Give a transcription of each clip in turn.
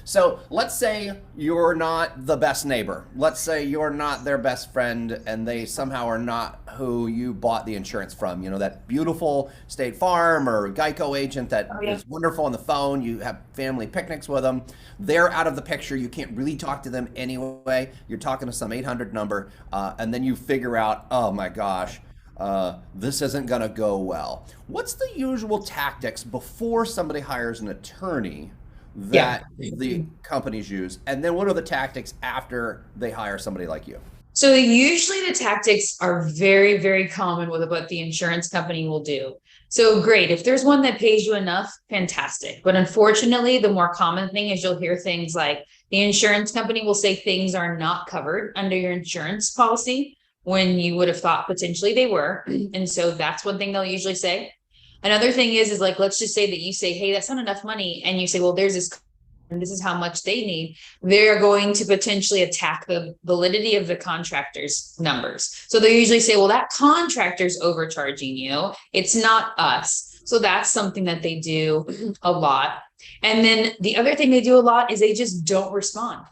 So let's say you're not the best neighbor. Let's say you're not their best friend and they somehow are not who you bought the insurance from. You know, that beautiful State Farm or Geico agent that Oh yeah. is wonderful on the phone. You have family picnics with them. They're out of the picture. You can't really talk to them anyway. You're talking to some 800 number. And then you figure out, oh my gosh, this isn't going to go well. What's the usual tactics before somebody hires an attorney Yeah. that the companies use? And then what are the tactics after they hire somebody like you? So usually the tactics are very, very common with what the insurance company will do. So great. If there's one that pays you enough, fantastic. But unfortunately, the more common thing is you'll hear things like the insurance company will say things are not covered under your insurance policy when you would have thought potentially they were. And so that's one thing they'll usually say. Another thing is like, let's just say that you say, hey, that's not enough money. And you say, well, there's this and this is how much they need, they're going to potentially attack the validity of the contractor's numbers. So they usually say, well, that contractor's overcharging you. It's not us. So that's something that they do a lot. And then the other thing they do a lot is they just don't respond.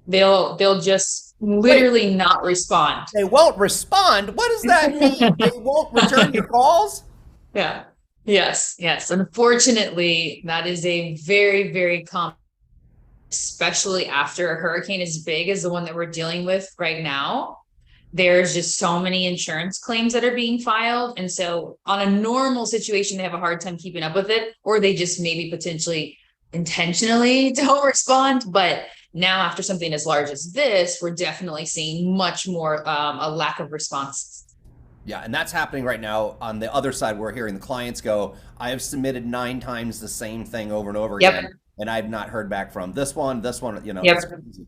They'll just Wait, literally not respond. they won't respond? What does that mean? They won't return your calls? Yeah. Yes. Yes. Unfortunately, that is a very, very common, especially after a hurricane as big as the one that we're dealing with right now. There's just so many insurance claims that are being filed. And so on a normal situation, they have a hard time keeping up with it, or they just maybe potentially intentionally don't respond. But now after something as large as this, we're definitely seeing much more a lack of response. Yeah, and that's happening right now. On the other side, we're hearing the clients go, I have submitted 9 times the same thing over and over Yep. again, and I've not heard back from this one, you know, Yep. it's crazy.